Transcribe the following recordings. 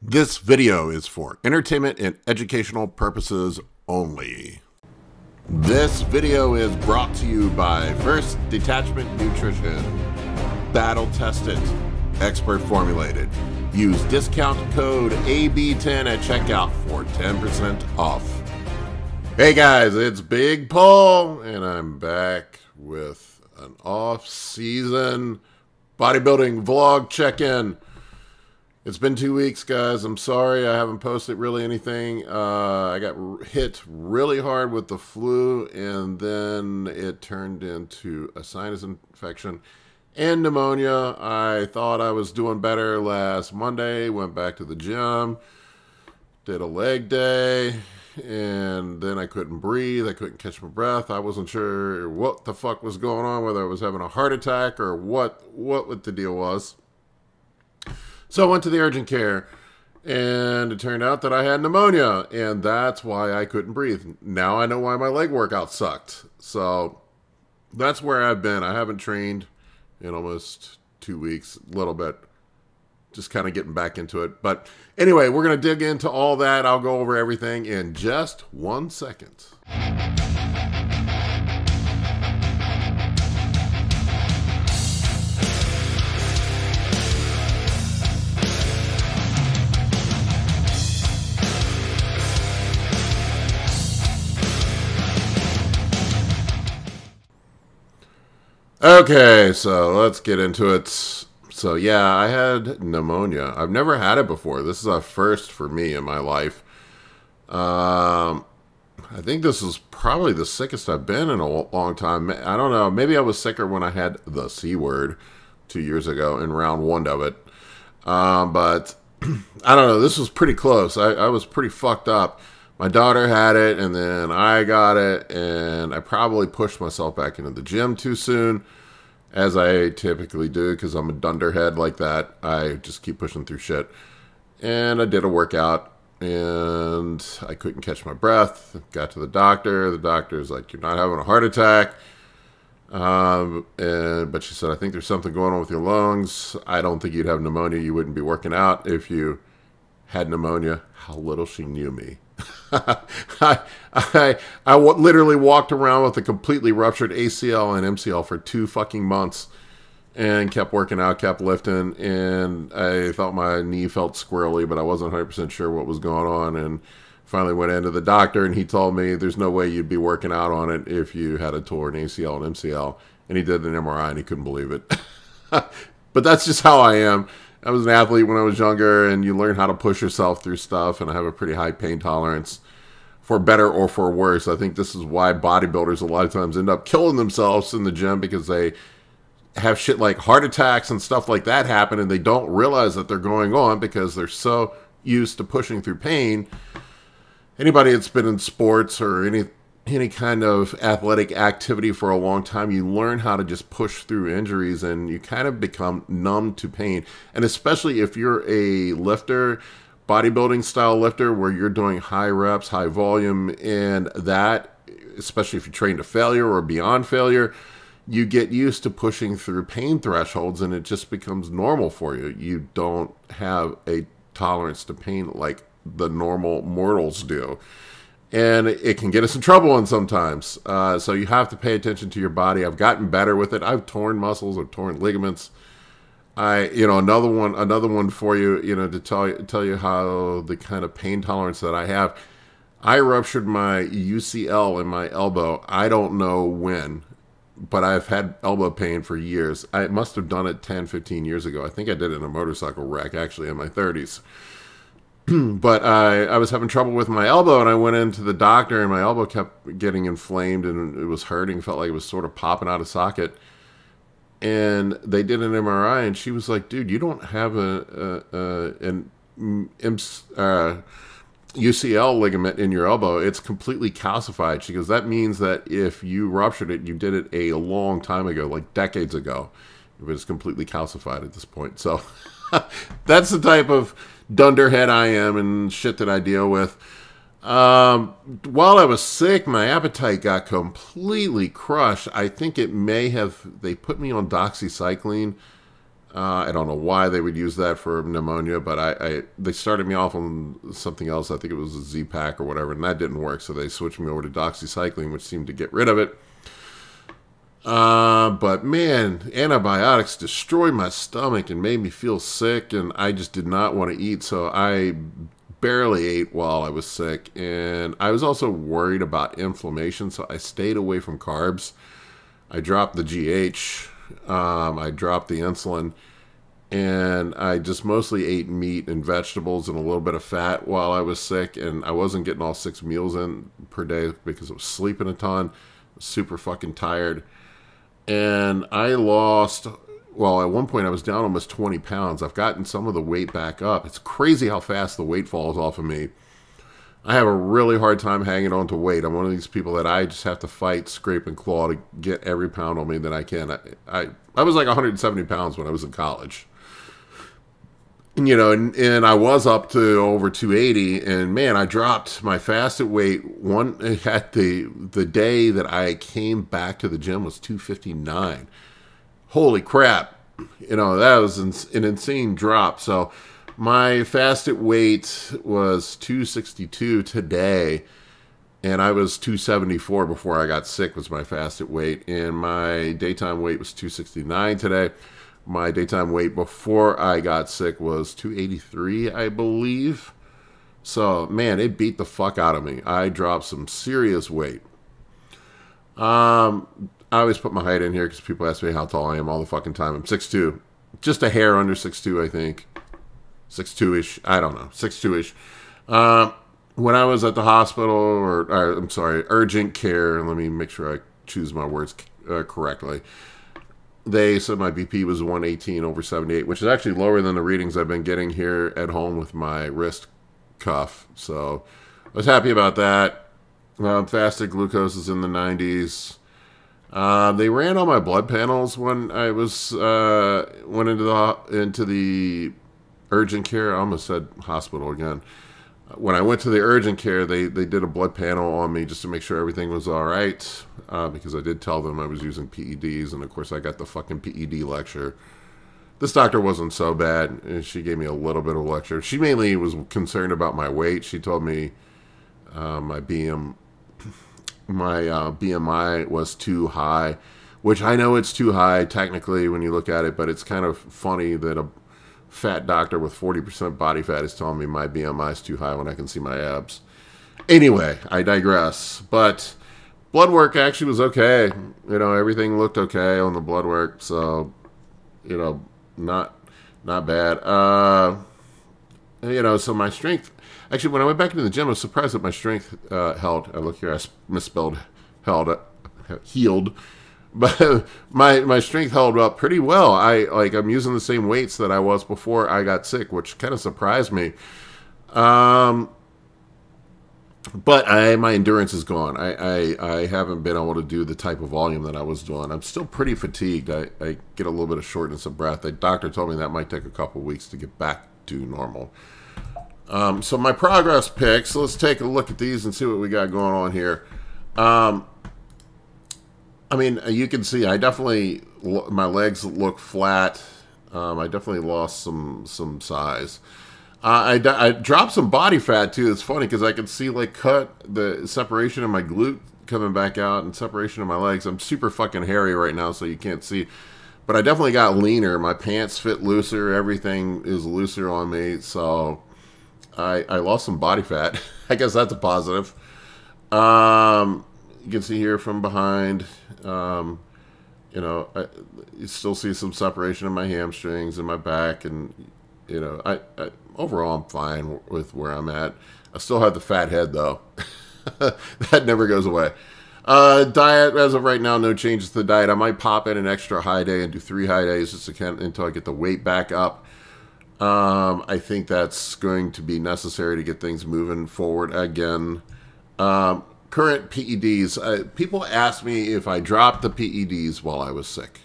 This video is for entertainment and educational purposes only. This video is brought to you by First Detachment Nutrition. Battle tested, expert formulated. Use discount code AB10 at checkout for 10% off. Hey guys, it's Big Paul, and I'm back with an off-season bodybuilding vlog check-in. It's been 2 weeks, guys. I'm sorry I haven't posted really anything. I got hit really hard with the flu, and then it turned into a sinus infection and pneumonia. I thought I was doing better last Monday, went back to the gym, did a leg day, and then I couldn't breathe. I couldn't catch my breath. I wasn't sure what the fuck was going on, whether I was having a heart attack or what the deal was. So I went to the urgent care, and it turned out that I had pneumonia, and that's why I couldn't breathe. Now I know why my leg workout sucked. So that's where I've been. I haven't trained in almost 2 weeks, a little bit. Just kind of getting back into it. But anyway, we're going to dig into all that. I'll go over everything in just 1 second. Okay, so let's get into it. So yeah, I had pneumonia. I've never had it before. This is a first for me in my life. I think this is probably the sickest I've been in a long time. I don't know. Maybe I was sicker when I had the C word 2 years ago in round one of it. But I don't know. This was pretty close. I was pretty fucked up. My daughter had it, and then I got it, and I probably pushed myself back into the gym too soon, as I typically do, because I'm a dunderhead like that. I just keep pushing through shit. And I did a workout, and I couldn't catch my breath. Got to the doctor. The doctor's like, "You're not having a heart attack." But she said, "I think there's something going on with your lungs. I don't think you'd have pneumonia. You wouldn't be working out if you had pneumonia." How little she knew me. I literally walked around with a completely ruptured ACL and MCL for 2 fucking months and kept working out, kept lifting, and I thought my knee felt squirrely, but I wasn't 100% sure what was going on, and finally went into the doctor, and he told me there's no way you'd be working out on it if you had a torn ACL and MCL, and he did an MRI, and he couldn't believe it. But that's just how I am. I was an athlete when I was younger, and you learn how to push yourself through stuff, and I have a pretty high pain tolerance, for better or for worse. I think this is why bodybuilders a lot of times end up killing themselves in the gym, because they have shit like heart attacks and stuff like that happen, and they don't realize that they're going on because they're so used to pushing through pain. Anybody that's been in sports or any kind of athletic activity for a long time, you learn how to just push through injuries, and you kind of become numb to pain. And especially if you're a lifter, bodybuilding style lifter, where you're doing high reps, high volume, and that, especially if you train to failure or beyond failure, you get used to pushing through pain thresholds, and it just becomes normal for you. You don't have a tolerance to pain like the normal mortals do. And it can get us in trouble sometimes. So you have to pay attention to your body. I've gotten better with it. I've torn muscles, I've torn ligaments. Another one for you, to tell you how the kind of pain tolerance that I have. I ruptured my UCL in my elbow. I don't know when, but I've had elbow pain for years. I must have done it 10, 15 years ago. I think I did it in a motorcycle wreck, actually, in my 30s. But I was having trouble with my elbow, and I went into the doctor, and my elbow kept getting inflamed, and it was hurting. Felt like it was sort of popping out of socket. And they did an MRI, and she was like, "Dude, you don't have an UCL ligament in your elbow. It's completely calcified." She goes, "That means that if you ruptured it, you did it a long time ago, like decades ago. It was completely calcified at this point." So that's the type of dunderhead I am and shit that I deal with. While I was sick, my appetite got completely crushed. I think it may have, they put me on doxycycline I don't know why they would use that for pneumonia, but they started me off on something else. I think it was a Z-Pack or whatever, and that didn't work. So they switched me over to doxycycline, which seemed to get rid of it. But man, antibiotics destroyed my stomach and made me feel sick, and I just did not want to eat. So I barely ate while I was sick, and I was also worried about inflammation, so I stayed away from carbs. I dropped the GH. I dropped the insulin, and I just mostly ate meat and vegetables and a little bit of fat while I was sick, and I wasn't getting all 6 meals in per day because I was sleeping a ton, super fucking tired, and I lost, well, at one point I was down almost 20 pounds. I've gotten some of the weight back up. It's crazy how fast the weight falls off of me. I have a really hard time hanging on to weight. I'm one of these people that I just have to fight, scrape, and claw to get every pound on me that I can. I was like 170 pounds when I was in college. And, you know, and I was up to over 280. And, man, I dropped my fasted weight. At the day that I came back to the gym was 259. Holy crap. You know, that was an insane drop. So my fasted weight was 262 today, and I was 274 before I got sick was my fasted weight, and my daytime weight was 269 today. My daytime weight before I got sick was 283, I believe. So, man, it beat the fuck out of me. I dropped some serious weight. I always put my height in here because people ask me how tall I am all the fucking time. I'm 6'2", just a hair under 6'2", I think. 6'2"-ish, I don't know, 6'2"-ish. When I was at the hospital, or I'm sorry, urgent care, let me make sure I choose my words correctly. They said my BP was 118/78, which is actually lower than the readings I've been getting here at home with my wrist cuff. So I was happy about that. Fasted glucose is in the 90s. They ran all my blood panels when I was went into the urgent care. I almost said hospital again. When I went to the urgent care, they did a blood panel on me just to make sure everything was all right, because I did tell them I was using PEDs, and of course I got the fucking PED lecture. This doctor wasn't so bad, and she gave me a little bit of lecture. She mainly was concerned about my weight. She told me my BMI was too high, which I know it's too high technically when you look at it, but it's kind of funny that a fat doctor with 40% body fat is telling me my BMI is too high when I can see my abs. Anyway, I digress. But blood work actually was okay. You know, everything looked okay on the blood work, so, you know, not bad. You know, so my strength, actually, when I went back into the gym, I was surprised that my strength held. I look here, I misspelled healed. But my strength held up pretty well. I'm using the same weights that I was before I got sick, which kind of surprised me. But my endurance is gone. I haven't been able to do the type of volume that I was doing. I'm still pretty fatigued. I get a little bit of shortness of breath. The doctor told me that might take a couple weeks to get back to normal. So my progress pics, let's take a look at these and see what we got going on here. I mean, you can see I definitely, my legs look flat. I definitely lost some size. I dropped some body fat too. It's funny because I can see like the separation of my glute coming back out and separation of my legs. I'm super fucking hairy right now, so you can't see. But I definitely got leaner. My pants fit looser. Everything is looser on me. So I lost some body fat. I guess that's a positive. You can see here from behind, you know, you still see some separation of my hamstrings and my back, and, you know, overall I'm fine with where I'm at. I still have the fat head, though. That never goes away. Diet, as of right now, no changes to the diet. I might pop in an extra high day and do 3 high days just until I get the weight back up. I think that's going to be necessary to get things moving forward again. Current PEDs. People ask me if I dropped the PEDs while I was sick.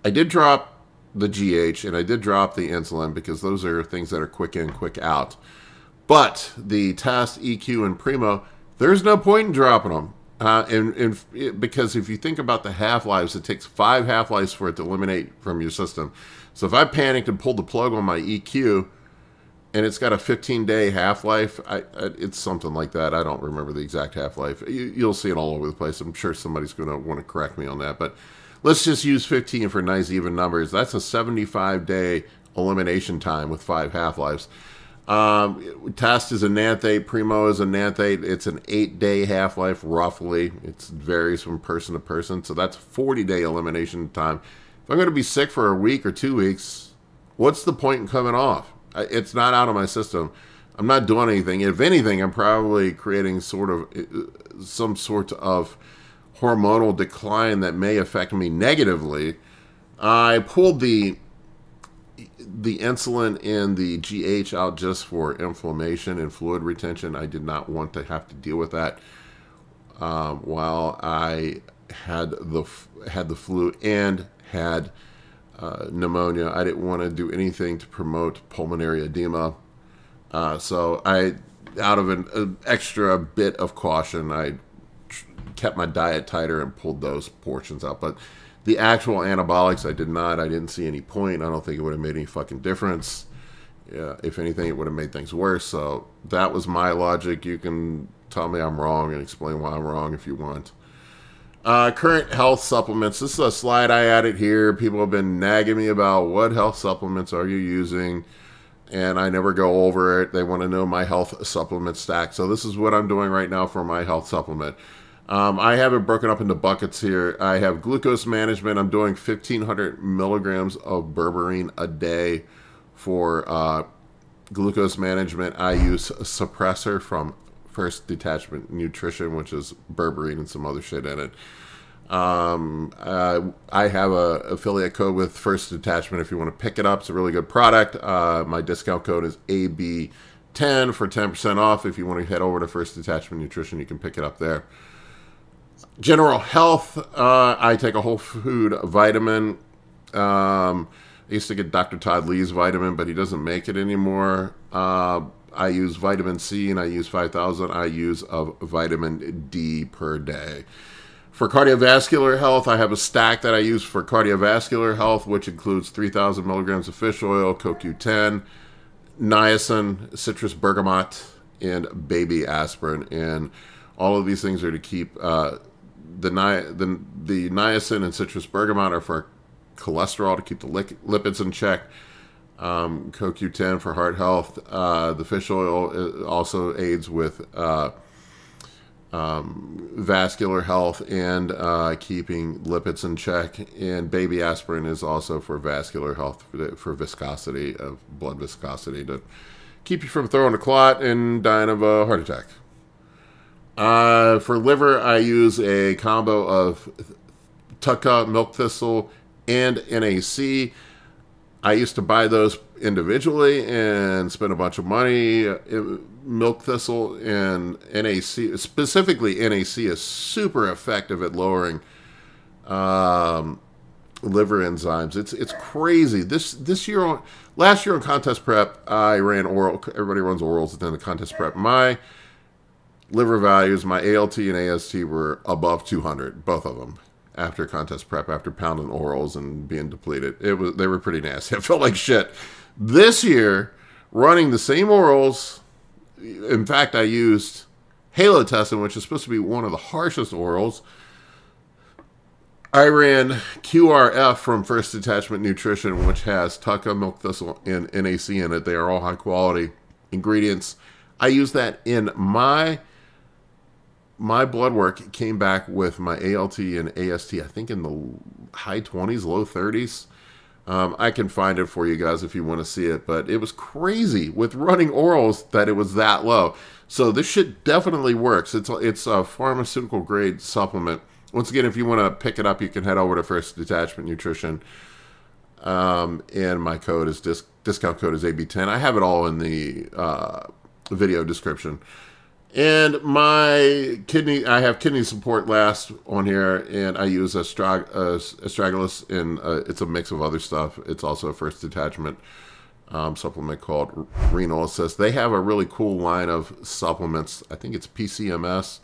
I did drop the GH and I did drop the insulin because those are things that are quick in, quick out. But the test, EQ, and Primo, there's no point in dropping them. Because if you think about the half-lives, it takes 5 half-lives for it to eliminate from your system. So if I panicked and pulled the plug on my EQ, and it's got a 15-day half-life, it's something like that. I don't remember the exact half-life. You'll see it all over the place. I'm sure somebody's going to want to correct me on that. But let's just use 15 for nice even numbers. That's a 75-day elimination time with 5 half-lives. Test is a nanthate. Primo is a nanthate. It's an 8-day half-life, roughly. It varies from person to person. So that's 40-day elimination time. If I'm going to be sick for a week or 2 weeks, what's the point in coming off? It's not out of my system. I'm not doing anything. If anything, I'm probably creating some sort of hormonal decline that may affect me negatively. I pulled the insulin and the GH out just for inflammation and fluid retention. I did not want to have to deal with that while I had the flu and had pneumonia. I didn't want to do anything to promote pulmonary edema. So out of an extra bit of caution, I kept my diet tighter and pulled those portions out. But the actual anabolics, I did not. I didn't see any point. I don't think it would have made any fucking difference. Yeah, if anything, it would have made things worse. So that was my logic. You can tell me I'm wrong and explain why I'm wrong if you want. Current health supplements. This is a slide I added here. People have been nagging me about what health supplements are you using, and I never go over it. They want to know my health supplement stack. So this is what I'm doing right now for my health supplement. I have it broken up into buckets here. I have glucose management. I'm doing 1,500 milligrams of berberine a day for glucose management. I use a suppressor from First Detachment Nutrition, which is berberine and some other shit in it. I have a affiliate code with First Detachment if you want to pick it up. It's a really good product. My discount code is AB10 for 10% off. If you want to head over to First Detachment Nutrition, you can pick it up there. General health, I take a whole food vitamin. I used to get Dr. Todd Lee's vitamin, but he doesn't make it anymore. I use vitamin C and I use 5,000 IUs of vitamin D per day. For cardiovascular health, I have a stack that I use for cardiovascular health, which includes 3,000 milligrams of fish oil, CoQ10, niacin, citrus bergamot, and baby aspirin. And all of these things are to keep the niacin and citrus bergamot are for cholesterol, to keep the lipids in check. CoQ10 for heart health. The fish oil also aids with vascular health and keeping lipids in check. And baby aspirin is also for vascular health, for viscosity, of blood viscosity, to keep you from throwing a clot and dying of a heart attack. For liver, I use a combo of Tucka, milk thistle, and NAC. I used to buy those individually and spend a bunch of money. Milk thistle and NAC, specifically NAC, is super effective at lowering liver enzymes. It's crazy. Last year on contest prep, I ran oral. Everybody runs orals at the end of contest prep. My liver values, my ALT and AST, were above 200, both of them. After contest prep, after pounding orals and being depleted. They were pretty nasty. I felt like shit. This year, running the same orals, in fact, I used halotestin, which is supposed to be one of the harshest orals. I ran QRF from First Detachment Nutrition, which has Tucka, milk thistle, and NAC in it. They are all high quality ingredients. I used that in my blood work. Came back with my ALT and AST, I think in the high 20s, low 30s. I can find it for you guys if you want to see it, but it was crazy with running orals that it was that low. So this shit definitely works. It's a pharmaceutical grade supplement. Once again, if you want to pick it up, you can head over to First Detachment Nutrition. And my code is discount code is AB10. I have it all in the video description. And my kidney, I have kidney support last on here, and I use astragalus, and it's a mix of other stuff. It's also a First Detachment supplement called Renal Assist. They have a really cool line of supplements. I think it's PCMS,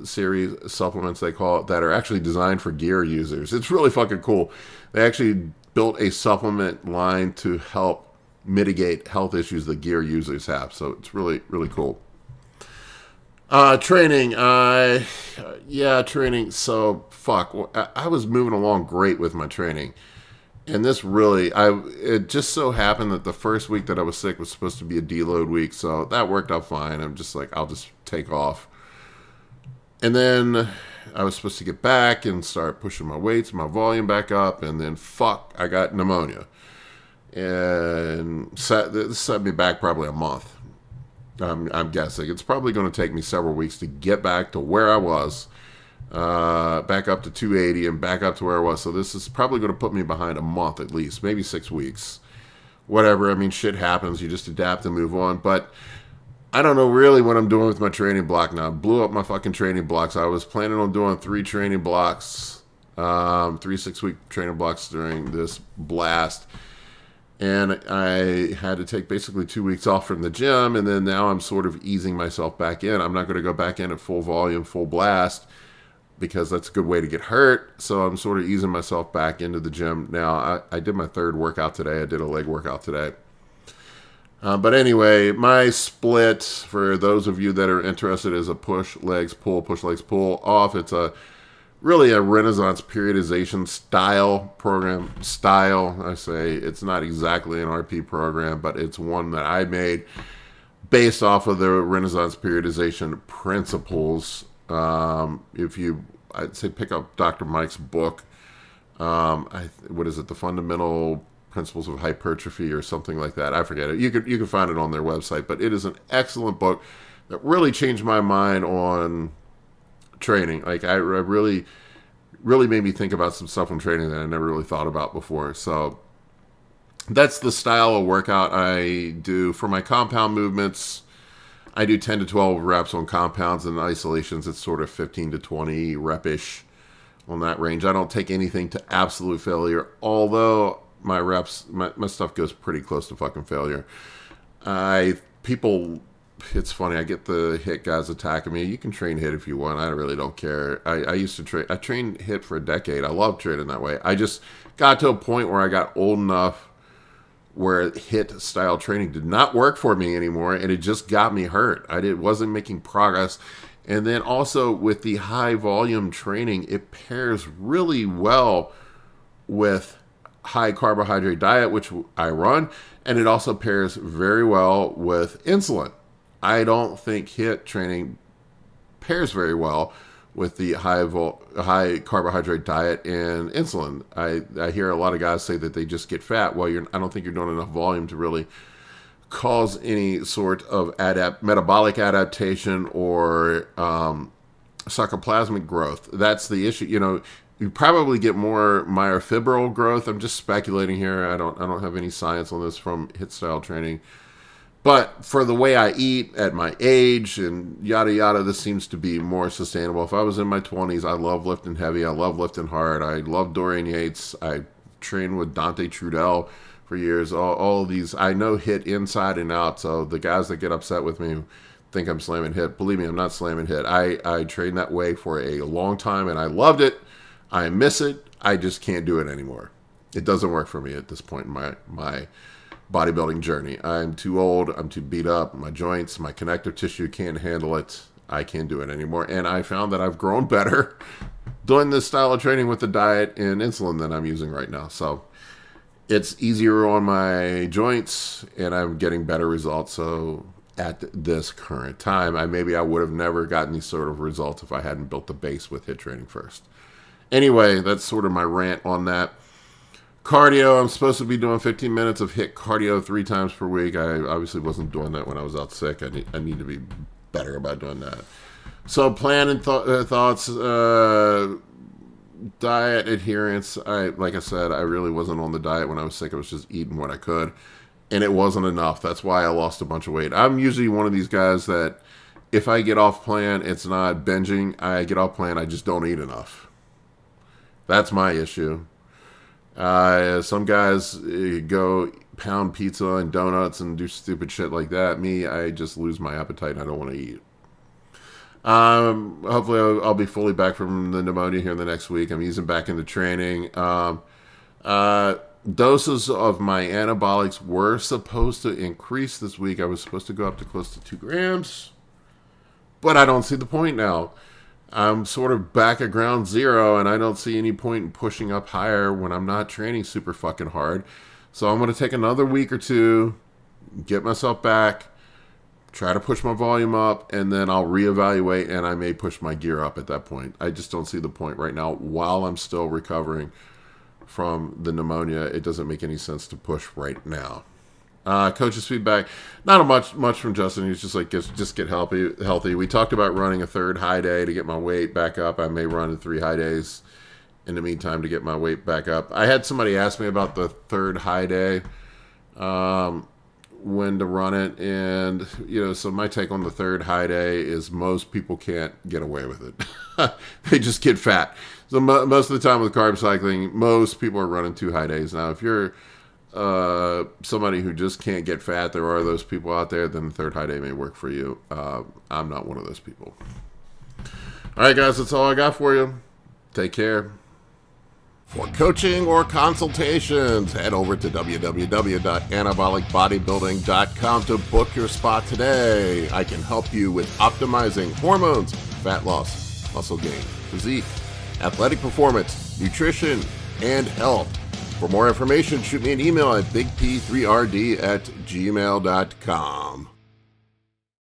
series supplements, they call it, that are actually designed for gear users. It's really fucking cool. They actually built a supplement line to help mitigate health issues that gear users have. So it's really, really cool. Training. Training. So, fuck. I was moving along great with my training. And this really, it just so happened that the first week that I was sick was supposed to be a deload week. So that worked out fine. I'm just like, I'll just take off. And then I was supposed to get back and start pushing my weights, my volume back up. And then, fuck, I got pneumonia. And this set me back probably a month. I'm guessing. It's probably going to take me several weeks to get back to where I was. Back up to 280 and back up to where I was. So this is probably going to put me behind a month at least, maybe 6 weeks. Whatever. I mean, shit happens. You just adapt and move on. But I don't know really what I'm doing with my training block now. I blew up my fucking training blocks. I was planning on doing 3 training blocks, 3 6-week training blocks during this blast. And I had to take basically 2 weeks off from the gym. And then now I'm sort of easing myself back in. I'm not going to go back in at full volume, full blast, because that's a good way to get hurt. So I'm sort of easing myself back into the gym. Now, I did my 3rd workout today. I did a leg workout today. But anyway, my split, for those of you that are interested, is a push, legs, pull off. It's really a Renaissance periodization style program. Style, I say. It's not exactly an RP program, but it's one that I made based off of the Renaissance periodization principles. I'd say pick up Dr. Mike's book. What is it? The Fundamental Principles of Hypertrophy or something like that. I forget it. You can find it on their website, but it is an excellent book that really changed my mind on training. Like, I really made me think about some stuff on training that I never really thought about before. So that's the style of workout I do for my compound movements. I do 10 to 12 reps on compounds, and isolations it's sort of 15 to 20 rep-ish on that range. I don't take anything to absolute failure, although my reps, my stuff goes pretty close to fucking failure. It's funny, I get the HIIT guys attacking me. You can train HIIT if you want. I really don't care. I used to train. I trained HIIT for a decade. I love training that way. I just got to a point where I got old enough where HIIT style training did not work for me anymore, and it just got me hurt. Wasn't making progress. And then also with the high volume training, it pairs really well with high carbohydrate diet, which I run, and it also pairs very well with insulin. I don't think HIIT training pairs very well with the high carbohydrate diet and insulin. I hear a lot of guys say that they just get fat. Well, I don't think you're doing enough volume to really cause any sort of metabolic adaptation or sarcoplasmic growth. That's the issue. You probably get more myofibril growth. I'm just speculating here. I don't have any science on this from HIIT style training. But for the way I eat at my age and yada yada, this seems to be more sustainable. If I was in my 20s, I love lifting heavy. I love lifting hard. I love Dorian Yates. I trained with Dante Trudel for years. All of these, I know HIIT inside and out. So the guys that get upset with me think I'm slamming HIIT. Believe me, I'm not slamming HIIT. I trained that way for a long time and I loved it. I miss it. I just can't do it anymore. It doesn't work for me at this point in my bodybuilding journey. I'm too old. I'm too beat up. My joints, my connective tissue can't handle it. I can't do it anymore. And I found that I've grown better doing this style of training with the diet and insulin that I'm using right now. So it's easier on my joints and I'm getting better results. So at this current time, I would have never gotten these sort of results if I hadn't built the base with HIIT training first. Anyway, that's sort of my rant on that. Cardio, I'm supposed to be doing 15 minutes of HIIT cardio 3 times per week. I obviously wasn't doing that when I was out sick. I need to be better about doing that. So plan and thoughts, diet adherence. Like I said, I really wasn't on the diet when I was sick. I was just eating what I could, and it wasn't enough. That's why I lost a bunch of weight. I'm usually one of these guys that if I get off plan, it's not binging. I get off plan, I just don't eat enough. That's my issue. Some guys go pound pizza and donuts and do stupid shit like that. Me, I just lose my appetite and I don't want to eat. Hopefully I'll be fully back from the pneumonia here in the next week. I'm easing back into training. Doses of my anabolics were supposed to increase this week. I was supposed to go up to close to 2 grams, but I don't see the point now. I'm sort of back at ground zero, and I don't see any point in pushing up higher when I'm not training super fucking hard. So I'm going to take another week or two, get myself back, try to push my volume up, and then I'll reevaluate, and I may push my gear up at that point. I just don't see the point right now while I'm still recovering from the pneumonia. It doesn't make any sense to push right now. Coach's feedback, not much from Justin. He's just like, just get healthy. We talked about running a 3rd high day to get my weight back up. I may run 3 high days in the meantime to get my weight back up. I had somebody ask me about the 3rd high day, when to run it, and so my take on the 3rd high day is most people can't get away with it. They just get fat. So most of the time with carb cycling, most people are running 2 high days. Now if you're somebody who just can't get fat, there are those people out there, then the 3rd high day may work for you. I'm not one of those people. All right, guys, that's all I got for you. Take care. For coaching or consultations, head over to www.anabolicbodybuilding.com to book your spot today. I can help you with optimizing hormones, fat loss, muscle gain, physique, athletic performance, nutrition, and health. For more information, shoot me an email at bigp3rd@gmail.com.